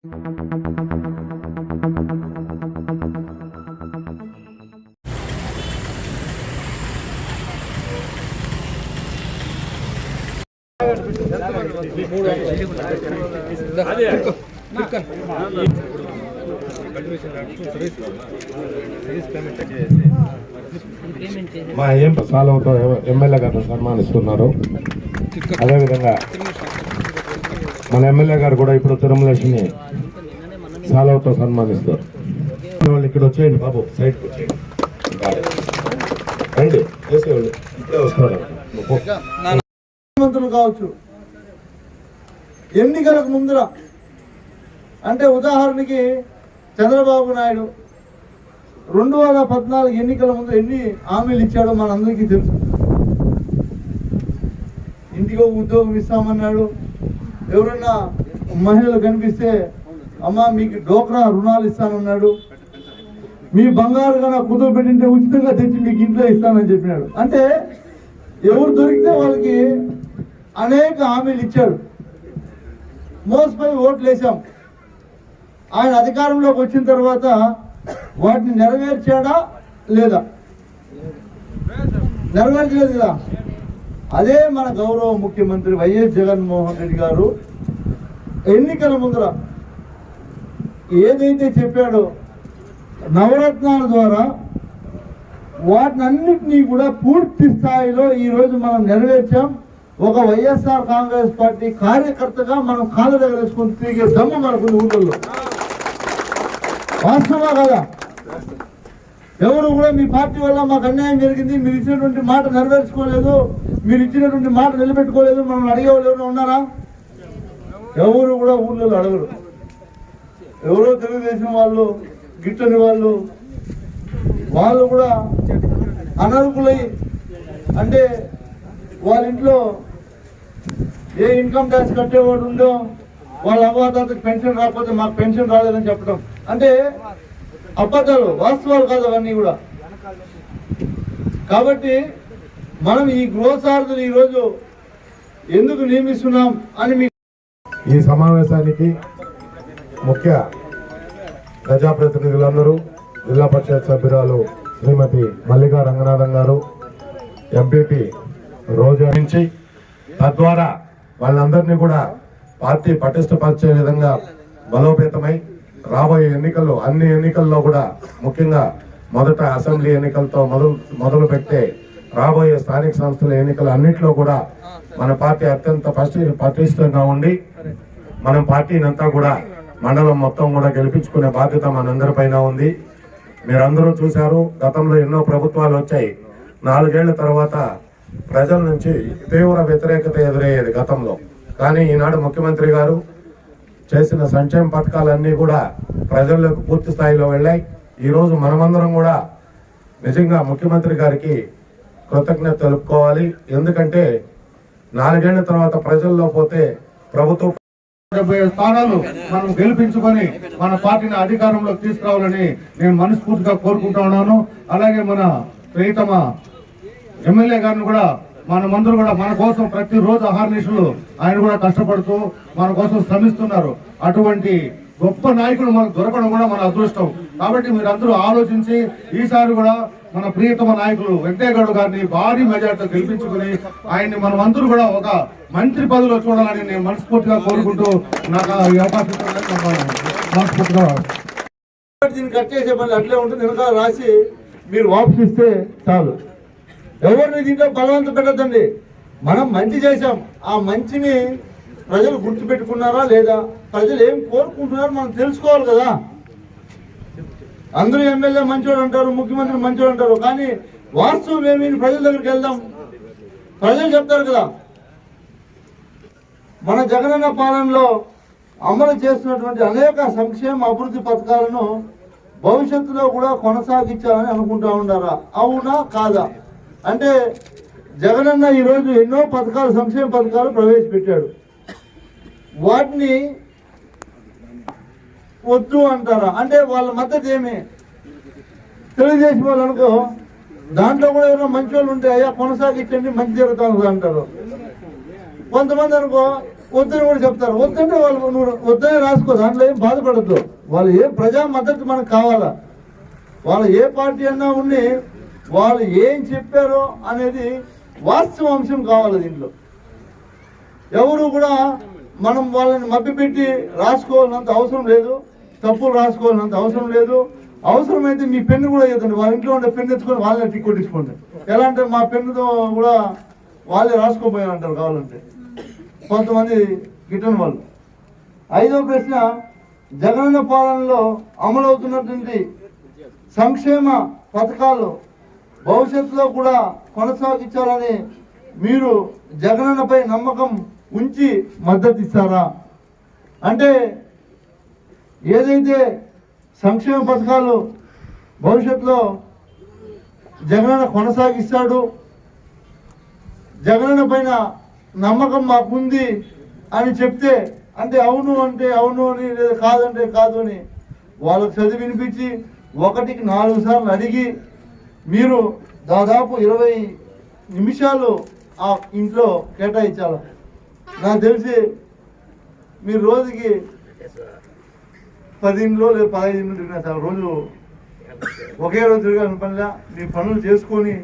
మా సాలవతో ఎమ్మెల్యే గారు సన్మానిస్తున్నారు. అదేవిధంగా మన ఎమ్మెల్యే గారు కూడా ఇప్పుడు తిరుమలేష్ని సాలవతో సన్మానిస్తారు. వాళ్ళు ఇక్కడ వచ్చేయండి బాబు, సైడ్కి వచ్చేయండి, రండి చేసేవాళ్ళు ఇప్పుడే వస్తారు. ముఖ్యమంత్రులు కావచ్చు, ఎన్నికలకు ముందర అంటే ఉదాహరణకి చంద్రబాబు నాయుడు 2014 ఎన్నికల ముందు ఎన్ని హామీలు ఇచ్చాడో మనందరికీ తెలుసు. ఇంటికి ఒక ఉద్యోగం ఇస్తామన్నాడు. ఎవరన్నా మహిళలు కనిపిస్తే అమ్మ మీకు డోక్రా రుణాలు ఇస్తానన్నాడు. మీ బంగారు కన్నా కుదువ పెట్టింటే ఉచితంగా తెచ్చి మీకు ఇంట్లో ఇస్తానని చెప్పినాడు. అంటే ఎవరు దొరికితే వాళ్ళకి అనేక హామీలు ఇచ్చాడు. మోసపోయి ఓట్లు వేసాం. ఆయన అధికారంలోకి వచ్చిన తర్వాత వాటిని నెరవేర్చాడా లేదా? నెరవేర్చలేదు కదా. అదే మన గౌరవ ముఖ్యమంత్రి వైఎస్ జగన్మోహన్ రెడ్డి గారు ఎన్నికల ముందర ఏదైతే చెప్పాడో నవరత్నాల ద్వారా వాటిని అన్నింటినీ కూడా పూర్తి స్థాయిలో ఈరోజు మనం నెరవేర్చాం. ఒక వైఎస్ఆర్ కాంగ్రెస్ పార్టీ కార్యకర్తగా మనం కాళ్ళ దగ్గర వేసుకుని తిరిగే దమ్ము మనకు ఊళ్ళల్లో. వాస్తవా కదా? ఎవరు కూడా మీ పార్టీ వల్ల మాకు అన్యాయం జరిగింది, మీరు ఇచ్చినటువంటి మాట నెరవేర్చుకోలేదు, మీరు ఇచ్చినటువంటి మాట నిలబెట్టుకోలేదు, మనం అడిగేవాళ్ళు ఎవరు ఉన్నారా? ఎవరు కూడా ఊళ్ళో అడగరు. ఎవరో తెలుగుదేశం వాళ్ళు, గిట్టని వాళ్ళు కూడా అనర్హులై, అంటే వాళ్ళ ఇంట్లో ఏ ఇన్కమ్ ట్యాక్స్ కట్టేవాడు ఉందో వాళ్ళ అవ్వాతాతకి పెన్షన్ రాకపోతే మాకు పెన్షన్ రాలేదని చెప్పడం అంటే అబద్ధాలు, వాస్తవాలు కాదు అవన్నీ కూడా. కాబట్టి మనం ఈ గృహసారథులు ఈరోజు ఎందుకు నియమిస్తున్నాం అని ఈ సమావేశానికి ముఖ్య ప్రజాప్రతినిధులందరూ, జిల్లా పరిషత్ సభ్యురాలు శ్రీమతి మల్లికా రంగనాథన్ గారు, ఎంపీపీ రోజా నుంచి, తద్వారా వాళ్ళందరినీ కూడా పార్టీ పటిష్టపరిచే విధంగా బలోపేతమై రాబోయే ఎన్నికల్లో అన్ని ఎన్నికల్లో కూడా ముఖ్యంగా మొదట అసెంబ్లీ ఎన్నికలతో మొదలు పెట్టే రాబోయే స్థానిక సంస్థల ఎన్నికలు అన్నింటిలో కూడా మన పార్టీ అత్యంత పటిష్టంగా ఉండి మనం పార్టీని అంతా కూడా మండలం మొత్తం కూడా గెలిపించుకునే బాధ్యత మనందరిపైన ఉంది. మీరందరూ చూశారు, గతంలో ఎన్నో ప్రభుత్వాలు వచ్చాయి. 4 ఏళ్ల తర్వాత ప్రజల నుంచి తీవ్ర వ్యతిరేకత ఎదురయ్యేది గతంలో. కానీ ఈనాడు ముఖ్యమంత్రి గారు చేసిన సంక్షేమ పథకాలన్నీ కూడా ప్రజల్లోకి పూర్తి స్థాయిలో వెళ్ళాయి. ఈరోజు మనమందరం కూడా నిజంగా ముఖ్యమంత్రి గారికి కృతజ్ఞత తెలుపుకోవాలి. ఎందుకంటే 4 ఏళ్ల తర్వాత ప్రజల్లో పోతే ప్రభుత్వం 70 స్థానాలు మనం గెలిపించుకొని మన పార్టీని అధికారంలోకి తీసుకురావాలని నేను మనస్ఫూర్తిగా కోరుకుంటా ఉన్నాను. అలాగే మన ప్రియతమ ఎమ్మెల్యే గారిని కూడా మనమందరూ కూడా మన కోసం ప్రతిరోజు అహర్నిశలు ఆయన కూడా కష్టపడుతూ మన కోసం శ్రమిస్తున్నారు. అటువంటి గొప్ప నాయకులు మనకు దొరకడం కూడా మన అదృష్టం. కాబట్టి మీరందరూ ఆలోచించి ఈసారి కూడా మన ప్రియతమ నాయకులు వెంకయ్య గౌడ్ గారిని భారీ మెజార్టీతో గెలిపించుకుని ఆయన్ని మనమందరూ కూడా ఒక మంత్రి పదవిలో చూడాలని నేను మనస్ఫూర్తిగా కోరుకుంటూ నాకు ఈ అవకాశం మనస్ఫూర్తిగా దీన్ని కట్ చేసే పని అట్లే ఉంటుంది. వెనకాల రాసి మీరు వాపసు ఇస్తే చాలు. ఎవరిని దీంట్లో బలవంతం పెట్టద్దండి. మనం మంచి చేశాం, ఆ మంచిని ప్రజలు గుర్తుపెట్టుకున్నారా లేదా, ప్రజలు ఏం కోరుకుంటున్నారో మనం తెలుసుకోవాలి కదా. అందరూ ఎమ్మెల్యే మంచోడు అంటారు, ముఖ్యమంత్రి మంచోడు అంటారు, కానీ వాస్తవం ఏమి ప్రజల దగ్గరికి వెళ్దాం, ప్రజలు చెప్తారు కదా. మన జగనన్న పాలనలో అమలు చేస్తున్నటువంటి అనేక సంక్షేమ అభివృద్ధి పథకాలను భవిష్యత్తులో కూడా కొనసాగించాలని అనుకుంటా ఉన్నారా? అవునా కాదా? అంటే జగనన్న ఈరోజు ఎన్నో పథకాలు, సంక్షేమ పథకాలు ప్రవేశపెట్టాడు. వాటిని వద్దు అంటారా? అంటే వాళ్ళ మద్దతు ఏమి? తెలుగుదేశం వాళ్ళు అనుకో, దాంట్లో కూడా ఏమైనా మంచి వాళ్ళు ఉంటే అయ్యా కొనసాగించండి మంచి జరుగుతుంది అంటారు. కొంతమంది అనుకో వద్దని కూడా చెప్తారు. వద్దంటే వాళ్ళు నువ్వు వద్దనే రాసుకో, దాంట్లో ఏం బాధపడద్దు. వాళ్ళు ఏ ప్రజా మద్దతు మనకు కావాలా, వాళ్ళు ఏ పార్టీ అన్నా ఉండి వాళ్ళు ఏం చెప్పారో అనేది వాస్తవ అంశం కావాలి. దీంట్లో ఎవరు కూడా మనం వాళ్ళని మభ్యపెట్టి రాసుకోవాలన్నంత అవసరం లేదు, తప్పులు రాసుకోవాలన్నంత అవసరం లేదు. అవసరమైతే మీ పెన్ను కూడా ఇవ్వదండి, వాళ్ళ ఇంట్లో ఉండే పెన్ను ఎత్తుకొని వాళ్ళని టిక్ కొట్టించుకోండి. ఎలా అంటే మా పెన్నుతో కూడా వాళ్ళే రాసుకోపోయారంటారు కావాలంటే కొంతమంది గిట్టని వాళ్ళు. 5వ ప్రశ్న, జగనన్న పాలనలో అమలవుతున్నటువంటి సంక్షేమ పథకాలు భవిష్యత్తులో కూడా కొనసాగించాలని మీరు జగనన్నపై నమ్మకం ఉంచి మద్దతు ఇస్తారా? అంటే ఏదైతే సంక్షేమ పథకాలు భవిష్యత్తులో జగనన్న కొనసాగిస్తాడు, జగనన్న పైన నమ్మకం మాకుంది అని చెప్తే, అంటే అవును అంటే అవును అని, లేదా కాదంటే కాదు అని వాళ్ళకు చదివి వినిపించి 1కి 4 సార్లు అడిగి మీరు దాదాపు 20 నిమిషాలు ఆ ఇంట్లో కేటాయించాలి. నాకు తెలిసి మీరు రోజుకి 10 ఇంట్లో లేదా 15 ఇంట్లో తిరిగినా చాలా రోజు ఒకే రోజు తిరగాలని పనిలా మీ పనులు చేసుకొని